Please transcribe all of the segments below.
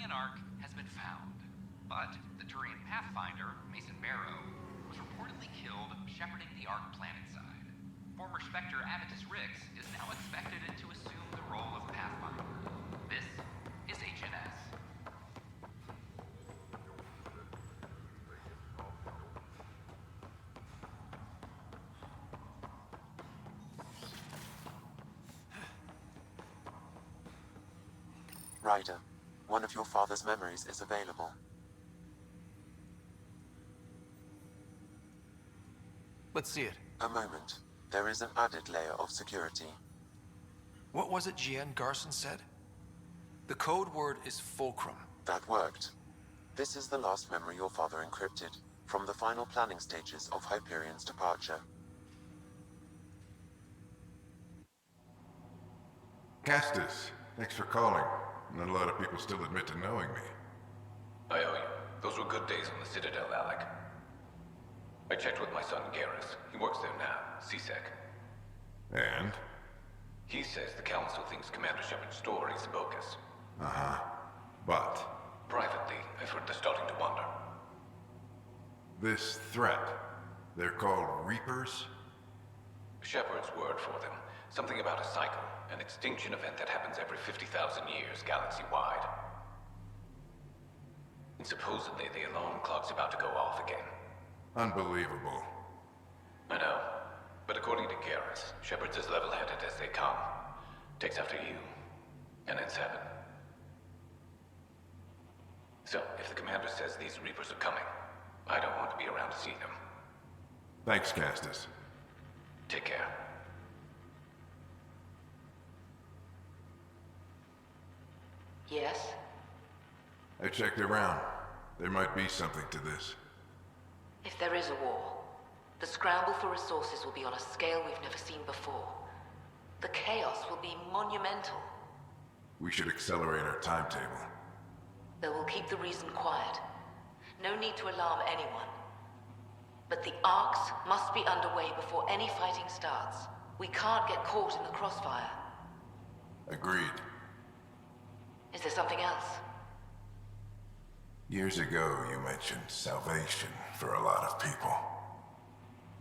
alien ark has been found. But the Turian Pathfinder, Mason Barrow, was reportedly killed shepherding the ark planetside. Former Spectre Avitus Rix is now expected to assume the role of Pathfinder. This is HNS. Ryder, one of your father's memories is available. Let's see it. A moment. There is an added layer of security. What was it Jien Garson said? The code word is fulcrum. That worked. This is the last memory your father encrypted, from the final planning stages of Hyperion's departure. Castis, thanks for calling. Not a lot of people still admit to knowing me. I owe you. Those were good days on the Citadel, Alec. I checked with my son Garrus. He works there now, CSEC. And? He says the Council thinks Commander Shepperd's story is bogus. Uh-huh. But? Privately, I've heard they're starting to wonder. This threat, they're called Reapers? Shepperd's word for them. Something about a cycle, an extinction event that happens every 50,000 years, galaxy-wide. And supposedly the alarm clock's about to go off again. Unbelievable. I know. But according to Garrus, Shepperd's as level-headed as they come. Takes after you. And it's heaven. So, if the commander says these Reapers are coming, I don't want to be around to see them. Thanks, Castis. Take care. Yes? I checked around. There might be something to this. If there is a war, the scramble for resources will be on a scale we've never seen before. The chaos will be monumental. We should accelerate our timetable. Though we'll keep the reason quiet. No need to alarm anyone. But the arcs must be underway before any fighting starts. We can't get caught in the crossfire. Agreed. Is there something else? Years ago, you mentioned salvation for a lot of people.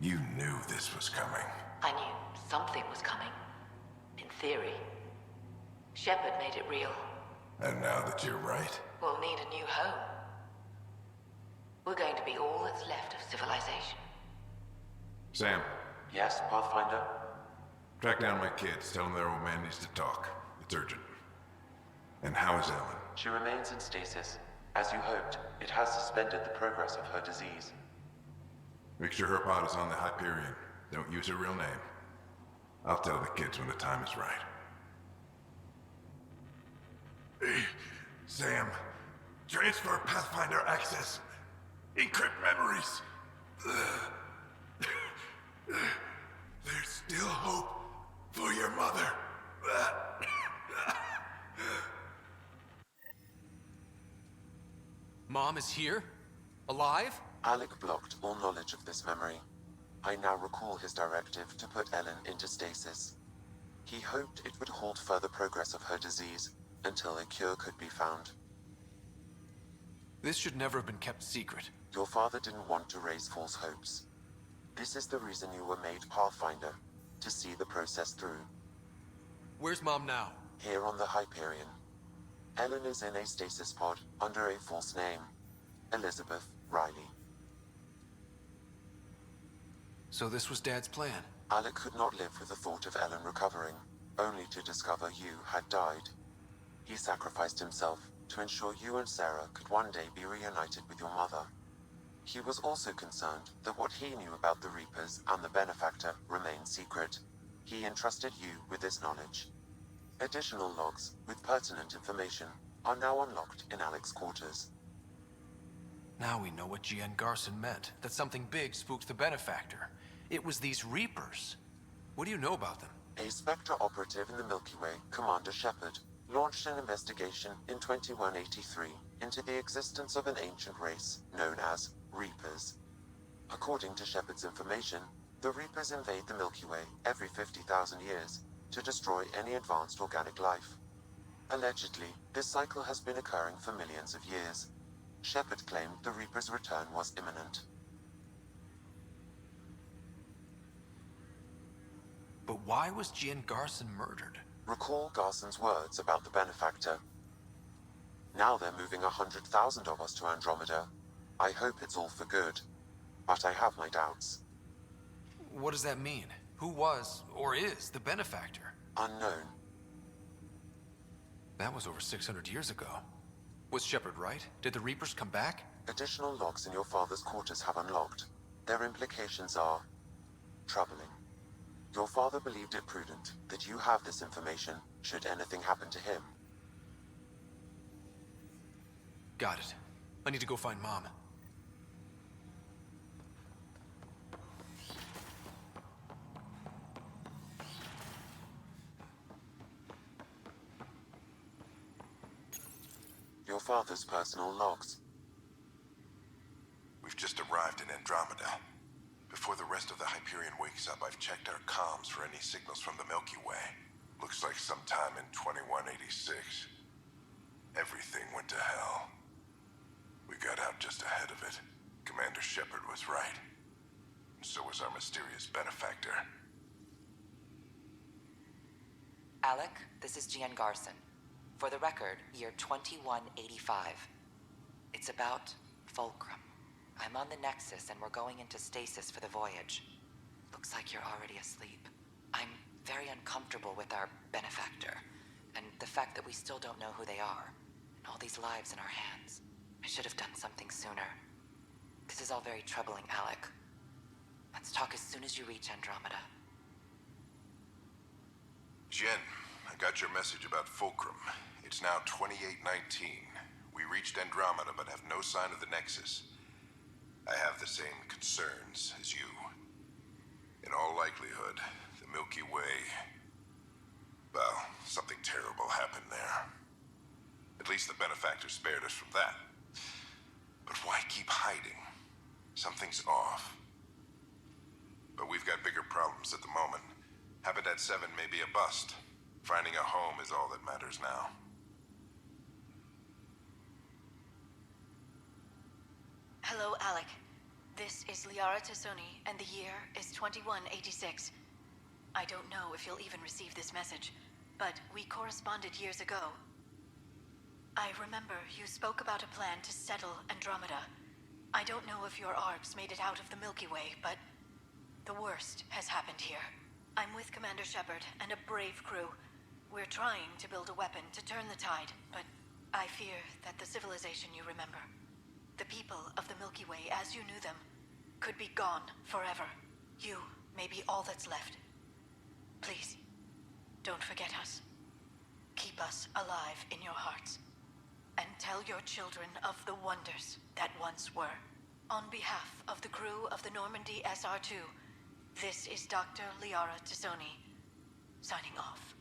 You knew this was coming. I knew something was coming. In theory. Shepperd made it real. And now that you're right, We'll need a new home. We're going to be all that's left of civilization. Sam, Yes, Pathfinder? track down my kids. Tell them their old man needs to talk. It's urgent. And how is Ellen? She remains in stasis. As you hoped, it has suspended the progress of her disease. Make sure her pod is on the Hyperion. Don't use her real name. I'll tell the kids when the time is right. Hey, Sam. Transfer Pathfinder access. Encrypt memories. There's still hope for your mother. Mom is here? Alive? Alec blocked all knowledge of this memory. I now recall his directive to put Ellen into stasis. He hoped it would halt further progress of her disease until a cure could be found. This should never have been kept secret. Your father didn't want to raise false hopes. This is the reason you were made Pathfinder, to see the process through. Where's Mom now? Here on the Hyperion. Ellen is in a stasis pod under a false name, Elizabeth Riley. So this was Dad's plan. Alec could not live with the thought of Ellen recovering, only to discover you had died. He sacrificed himself to ensure you and Sarah could one day be reunited with your mother. He was also concerned that what he knew about the Reapers and the Benefactor remained secret. He entrusted you with this knowledge. Additional logs with pertinent information are now unlocked in Alec's quarters. Now we know what Jien Garson meant, that something big spooked the Benefactor. It was these Reapers. What do you know about them? A Spectre operative in the Milky Way, Commander Shepperd, launched an investigation in 2183 into the existence of an ancient race known as Reapers. According to Shepperd's information, the Reapers invade the Milky Way every 50,000 years to destroy any advanced organic life. Allegedly, this cycle has been occurring for millions of years. Shepperd claimed the Reaper's return was imminent. But why was Jien Garson murdered? Recall Garson's words about the Benefactor. Now they're moving 100,000 of us to Andromeda. I hope it's all for good, but I have my doubts. What does that mean? Who was, or is, the Benefactor? Unknown. That was over 600 years ago. Was Shepperd right? Did the Reapers come back? Additional logs in your father's quarters have unlocked. Their implications are troubling. Your father believed it prudent that you have this information should anything happen to him. Got it. I need to go find Mom. Your father's personal logs. We've just arrived in Andromeda. Before the rest of the Hyperion wakes up, I've checked our comms for any signals from the Milky Way. Looks like sometime in 2186. Everything went to hell. We got out just ahead of it. Commander Shepperd was right. And so was our mysterious benefactor. Alec, this is Jien Garson. For the record, year 2185. It's about Fulcrum. I'm on the Nexus and we're going into stasis for the voyage. Looks like you're already asleep. I'm very uncomfortable with our benefactor, and the fact that we still don't know who they are, and all these lives in our hands. I should have done something sooner. This is all very troubling, Alec. Let's talk as soon as you reach Andromeda. Jien, I got your message about Fulcrum. It's now 2819. We reached Andromeda but have no sign of the Nexus. I have the same concerns as you. In all likelihood, the Milky Way... well, something terrible happened there. At least the Benefactor spared us from that. But why keep hiding? Something's off. But we've got bigger problems at the moment. Habitat 7 may be a bust. Finding a home is all that matters now. Hello, Alec. This is Liara Tassoni, and the year is 2186. I don't know if you'll even receive this message, but we corresponded years ago. I remember you spoke about a plan to settle Andromeda. I don't know if your arcs made it out of the Milky Way, but the worst has happened here. I'm with Commander Shepperd and a brave crew. We're trying to build a weapon to turn the tide, but I fear that the civilization you remember, the people of the Milky Way as you knew them, could be gone forever. You may be all that's left. Please, don't forget us. Keep us alive in your hearts. And tell your children of the wonders that once were. On behalf of the crew of the Normandy SR-2, this is Dr. Liara Tassoni, signing off.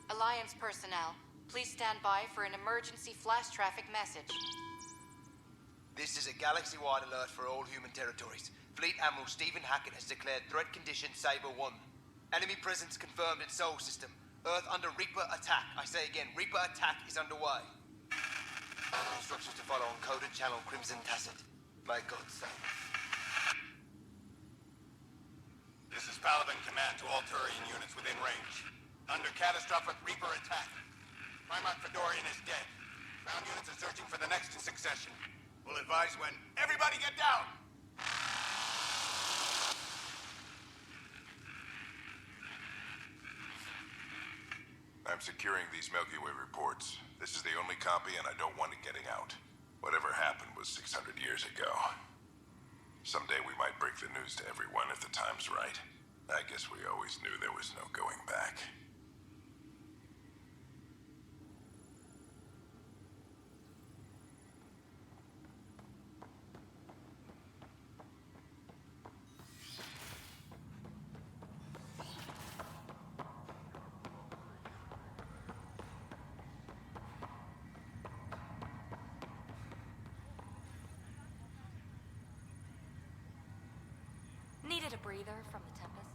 Alliance personnel, please stand by for an emergency flash traffic message. This is a galaxy-wide alert for all human territories. Fleet Admiral Stephen Hackett has declared threat condition Saber 1. Enemy presence confirmed in Sol System. Earth under Reaper attack. I say again, Reaper attack is underway. Instructions to follow on coded channel Crimson Tacit. May God save us. This is Paladin Command to all Turian units within range. Under catastrophic Reaper attack. Primarch Fedorian is dead. Ground units are searching for the next in succession. We'll advise when. Everybody get down! I'm securing these Milky Way reports. This is the only copy and I don't want it getting out. Whatever happened was 600 years ago. Someday we might break the news to everyone if the time's right. I guess we always knew there was no going back. Needed a breather from the Tempest.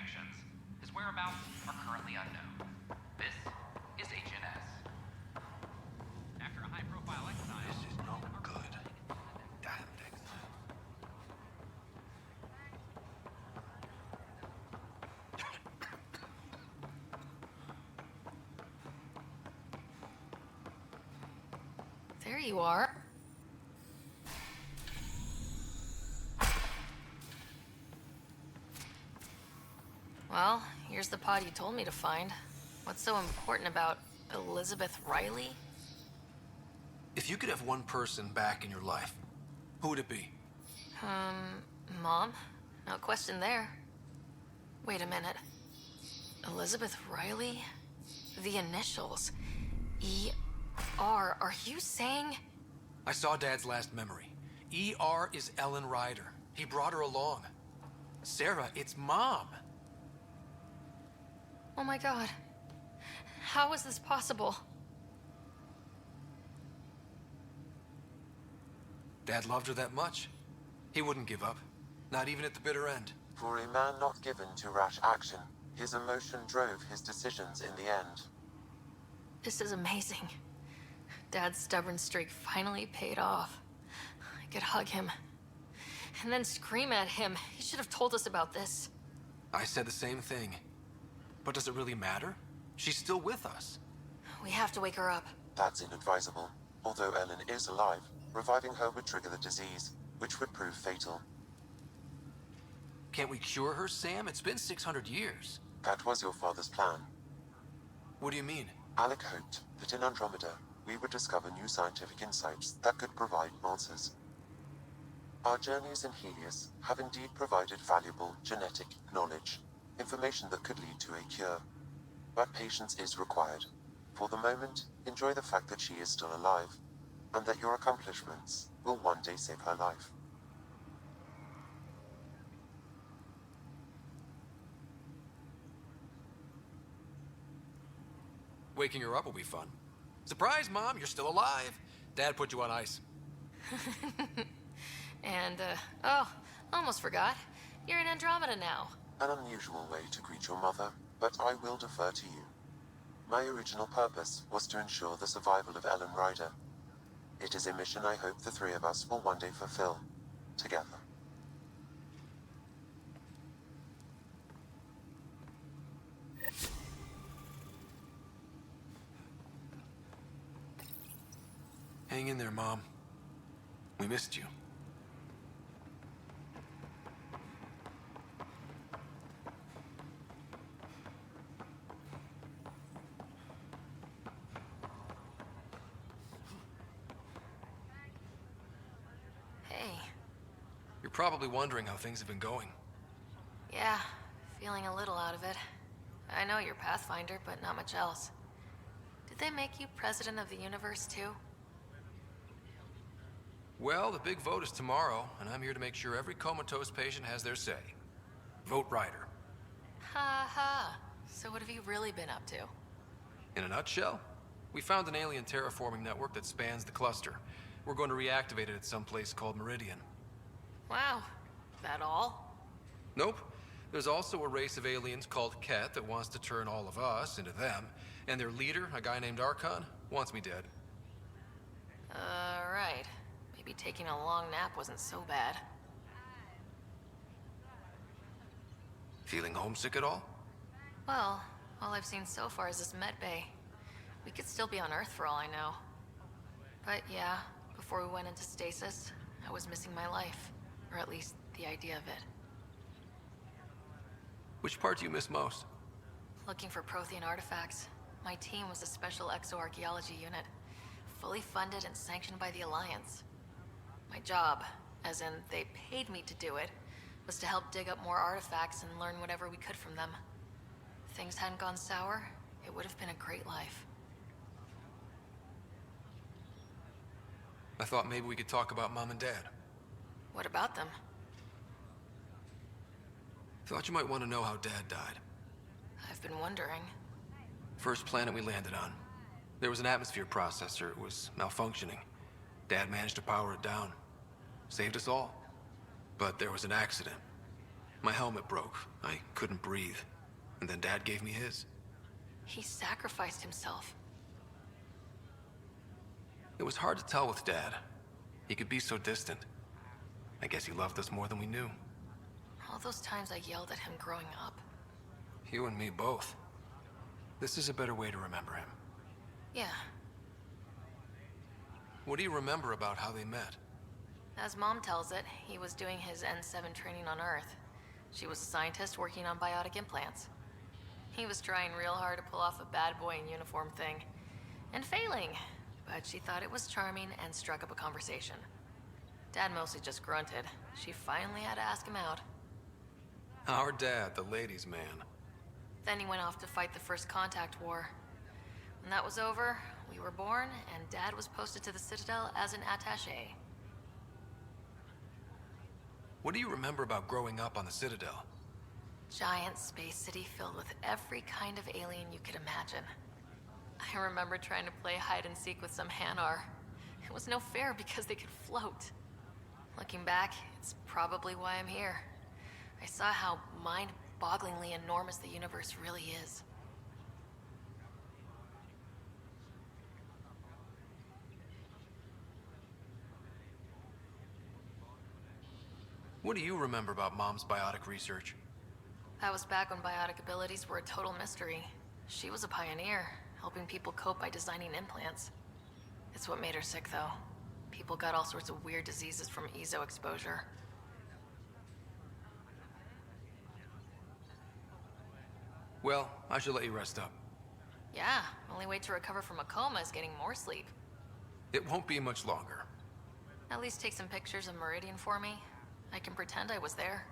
connections. His whereabouts are currently unknown. This is HNS. After a high-profile exile... This is not good. Damn things. There you are. Well, here's the pod you told me to find. What's so important about Elizabeth Riley? If you could have one person back in your life, who would it be? Mom? No question there. Wait a minute. Elizabeth Riley? The initials. E.R. Are you saying? I saw Dad's last memory. E.R. is Ellen Ryder. He brought her along. Sarah, it's Mom. Oh my god. How is this possible? Dad loved her that much. He wouldn't give up. Not even at the bitter end. For a man not given to rash action, his emotion drove his decisions in the end. This is amazing. Dad's stubborn streak finally paid off. I could hug him. And then scream at him. He should have told us about this. I said the same thing. But does it really matter? She's still with us. We have to wake her up. That's inadvisable. Although Ellen is alive, reviving her would trigger the disease, which would prove fatal. Can't we cure her, Sam? It's been 600 years. That was your father's plan. What do you mean? Alec hoped that in Andromeda, we would discover new scientific insights that could provide answers. Our journeys in Helios have indeed provided valuable genetic knowledge, information that could lead to a cure. But patience is required. For the moment, enjoy the fact that she is still alive, and that your accomplishments will one day save her life. Waking her up will be fun. Surprise, Mom, you're still alive. Dad put you on ice. And, oh, almost forgot. You're in Andromeda now. An unusual way to greet your mother, but I will defer to you. My original purpose was to ensure the survival of Ellen Ryder. It is a mission I hope the three of us will one day fulfill, together. Hang in there, Mom. We missed you. Hey. You're probably wondering how things have been going. Yeah, feeling a little out of it. I know you're Pathfinder, but not much else. Did they make you president of the universe, too? Well, the big vote is tomorrow, and I'm here to make sure every comatose patient has their say. Vote Ryder. Ha ha. So what have you really been up to? In a nutshell, we found an alien terraforming network that spans the cluster. We're going to reactivate it at some place called Meridian. Wow. That all? Nope. There's also a race of aliens called Ket that wants to turn all of us into them, and their leader, a guy named Archon, wants me dead. Right. Maybe taking a long nap wasn't so bad. Feeling homesick at all? Well, all I've seen so far is this med bay. We could still be on Earth for all I know. But yeah, before we went into stasis, I was missing my life. Or at least the idea of it. Which part do you miss most? Looking for Prothean artifacts. My team was a special exoarchaeology unit. Fully funded and sanctioned by the Alliance. My job, as in they paid me to do it, was to help dig up more artifacts and learn whatever we could from them. If things hadn't gone sour, it would have been a great life. I thought maybe we could talk about Mom and Dad. What about them? Thought you might want to know how Dad died. I've been wondering. First planet we landed on. There was an atmosphere processor. It was malfunctioning. Dad managed to power it down. Saved us all. But there was an accident. My helmet broke. I couldn't breathe. And then Dad gave me his. He sacrificed himself. It was hard to tell with Dad. He could be so distant. I guess he loved us more than we knew. All those times I yelled at him growing up. You and me both. This is a better way to remember him. Yeah. What do you remember about how they met? As Mom tells it, he was doing his N7 training on Earth. She was a scientist working on biotic implants. He was trying real hard to pull off a bad boy in uniform thing. And failing. But she thought it was charming and struck up a conversation. Dad mostly just grunted. She finally had to ask him out. Our dad, the ladies' man. Then he went off to fight the First Contact War. When that was over, we were born, and Dad was posted to the Citadel as an attaché. What do you remember about growing up on the Citadel? Giant space city filled with every kind of alien you could imagine. I remember trying to play hide and seek with some Hanar. It was no fair because they could float. Looking back, it's probably why I'm here. I saw how mind-bogglingly enormous the universe really is. What do you remember about Mom's biotic research? That was back when biotic abilities were a total mystery. She was a pioneer, helping people cope by designing implants. It's what made her sick, though. People got all sorts of weird diseases from EZO exposure. Well, I should let you rest up. Yeah, only way to recover from a coma is getting more sleep. It won't be much longer. At least take some pictures of Meridian for me. I can pretend I was there.